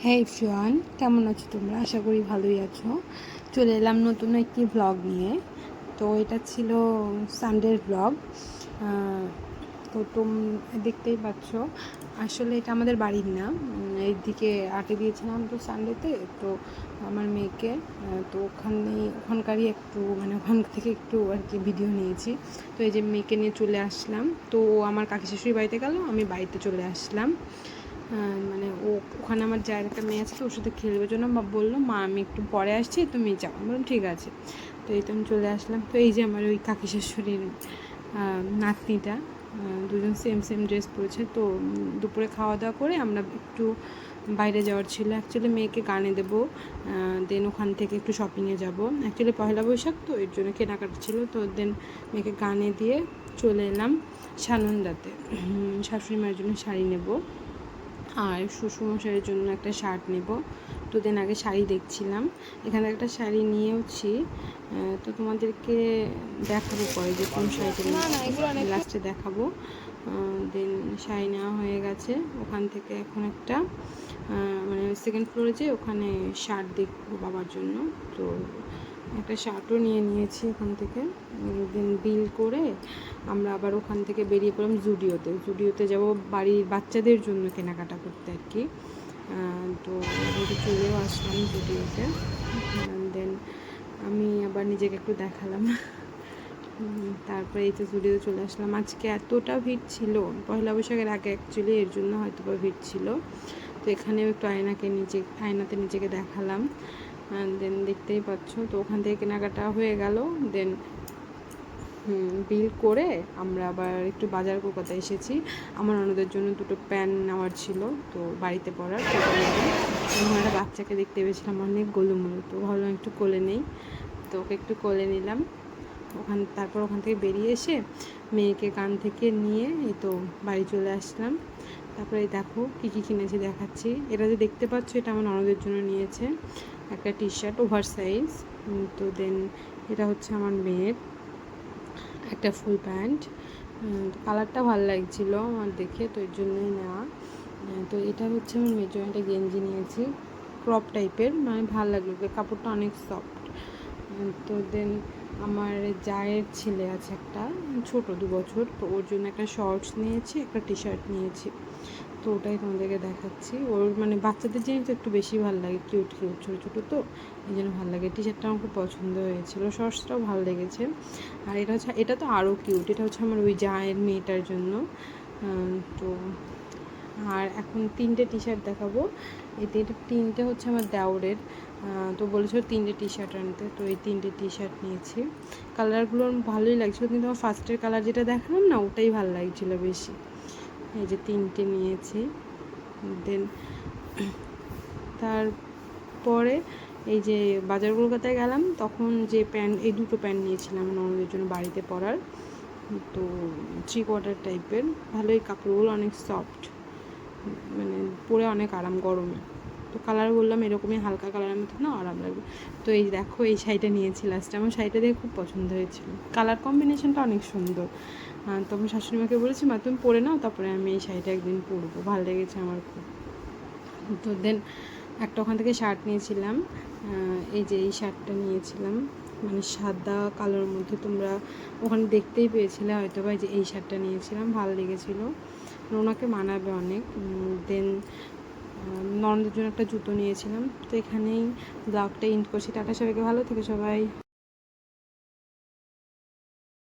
হ্যাঁ এভরিওয়ান, কেমন আছো তোমরা? আশা করি ভালোই আছো। চলে এলাম নতুন একটি ব্লগ নিয়ে। তো এটা ছিল সানডের ব্লগ। তো দেখতেই পাচ্ছ, আসলে এটা আমাদের বাড়ির না, এইদিকে আটে দিয়েছিলাম তো সানডেতে। তো আমার মেয়েকে তো ওখানকারই একটু ওখান থেকে একটু আর কি ভিডিও নিয়েছি। তো এই যে মেয়েকে নিয়ে চলে আসলাম। তো ও আমার কাকি শাশুড়ির বাড়িতে গেল, আমি বাড়িতে চলে আসলাম। ওখানে আমার যার একটা মেয়ে আছে, তো ওর সাথে খেলবে জন্য বললো, মা আমি একটু পরে আসছি, তুমি যাও। বললাম ঠিক আছে। তো এই তো আমি চলে আসলাম। তো এই যে আমার ওই কাকি শাশুড়ির নাতনিটা, দুজন সেম সেম ড্রেস পরেছে। তো দুপুরে খাওয়া দাওয়া করে আমরা একটু বাইরে যাওয়ার ছিল। অ্যাকচুয়ালি মেয়েকে গানে দেবো, দেন ওখান থেকে একটু শপিংয়ে যাব। অ্যাকচুয়ালি পয়লা বৈশাখ, তো এর জন্য কেনাকাটা ছিল। তো দেন মেয়েকে গানে দিয়ে চলে এলাম সানন্দাতে। শাশুড়ি মায়ের জন্য শাড়ি নেব আর শ্বশুরমশাইয়ের জন্য একটা শার্ট নেব। তো দেন আগে শাড়ি দেখছিলাম, এখানে একটা শাড়ি নিয়েওছি। তো তোমাদেরকে দেখাবো পরে যে কোন শাড়িটা নিয়েছি, লাস্টে দেখাবো। দেন শাড়ি নেওয়া হয়ে গেছে। ওখান থেকে এখন একটা সেকেন্ড ফ্লোরে যে ওখানে শার্ট দেখবো বাবার জন্য। তো একটা শার্টও নিয়ে নিয়েছি ওখান থেকে। দেন বিল করে আমরা আবার ওখান থেকে বেরিয়ে পড়লাম জুডিওতে যাব বাড়ির বাচ্চাদের জন্য কেনাকাটা করতে আর কি। তো চলেও আসলাম জুডিওতে। দেন আমি আবার নিজেকে একটু দেখালাম। তারপরে এই তো জুডিও চলে আসলাম। আজকে এতটা ভিড় ছিল, পয়লা বৈশাখের আগে অ্যাকচুয়ালি, এর জন্য হয়তো বা ভিড় ছিল। তো এখানেও একটু আয়নাতে নিজেকে দেখালাম। দেন দেখতেই পাচ্ছ, তো ওখান থেকে কেনাকাটা হয়ে গেল। দেন বিল করে আমরা আবার একটু বাজার কলকাতায় এসেছি। আমার ননদের জন্য দুটো প্যান্ট নেওয়ার ছিল, তো বাড়িতে পরার। একটা বাচ্চাকে দেখতে পেয়েছিলাম অনেক গোলুমোলু, তো ভাবলাম একটু কোলে নেই। তো ওকে একটু কোলে নিলাম। তারপর ওখান থেকে বেরিয়ে এসে মেয়েকে কান থেকে নিয়ে এই তো বাড়ি চলে আসলাম। তারপরে দেখো কী কী কিনেছি দেখাচ্ছি। এটা যে দেখতে পাচ্ছ, এটা আমার ননদের জন্য নিয়েছে একটা টি শার্ট ওভার সাইজ। তো দেন এটা হচ্ছে আমার মেয়ের একটা ফুল প্যান্ট। কালারটা ভালো লাগছিলো আমার দেখে, তো এর জন্যই নেওয়া। তো এটা হচ্ছে আমার মেয়ের জন্য একটা গেঞ্জি নিয়েছি, ক্রপ টাইপের, ভালো লাগলো, কাপড়টা অনেক সফট। তো দেন আমার জায়ের ছেলে আছে একটা ছোট 2 বছর, তো ওর জন্য একটা শর্টস নিয়েছি, একটা টি শার্ট নিয়েছি। তো ওটাই তোমাদেরকে দেখাচ্ছি। ওর বাচ্চাদের জিনিস তো একটু বেশি ভালো লাগে, কিউট ছোটো ছোটো, তো এই জন্য ভালো লাগে। টি শার্টটা আমার খুব পছন্দ হয়েছিল, শর্টসটাও ভালো লেগেছে। আর এটা তো আরও কিউট, এটা হচ্ছে আমার ওই জায়ের মেয়েটার জন্য। তো আর এখন 3টে টি শার্ট দেখাবো। এই 3টে হচ্ছে আমার দেওরের। তো বলেছিল 3টে টি শার্ট আনতে, তো এই 3টে টি শার্ট নিয়েছি। কালারগুলো ভালোই লাগছিলো, কিন্তু আমার ফার্স্টের কালার যেটা দেখালাম না, ওটাই ভালো লাগছিলো বেশি। এই যে 3টে নিয়েছি। দেন তারপরে এই যে বাজার কলকাতায় গেলাম, তখন যে এই দুটো প্যান্ট নিয়েছিলাম ননদের জন্য বাড়িতে পরার। তো 3/4 টাইপের, ভালোই কাপড়গুলো অনেক সফট, পরে অনেক আরাম গরমে। তো কালার বললাম এরকমই হালকা কালারের মতো না, আরাম লাগবে। তো এই দেখো এই শাড়িটা নিয়েছি লাস্টে, আমার শাড়িটা দেখে খুব পছন্দ হয়েছিল, কালার কম্বিনেশনটা অনেক সুন্দর। তো আমি শাশুড়ি মাকে বলেছি, মা তুমি পরে নাও, তারপরে আমি এই শাড়িটা একদিন পরবো, ভালো লেগেছে আমার খুব। তো দেন একটা ওখান থেকে শার্ট নিয়েছিলাম, এই যে এই শার্টটা নিয়েছিলাম, সাদা কালোর মধ্যে, তোমরা ওখানে দেখতেই পেয়েছিলে হয়তো বা। যে এই শার্টটা নিয়েছিলাম, ভালো লেগেছিলো, ওনাকে মানাবে অনেক। দেন ননদের জন্য একটা জুতো নিয়েছিলাম। তো এখানেই ব্লগটা এন্ড করছি। টাটা, সবাইকে ভালো থেকে সবাই।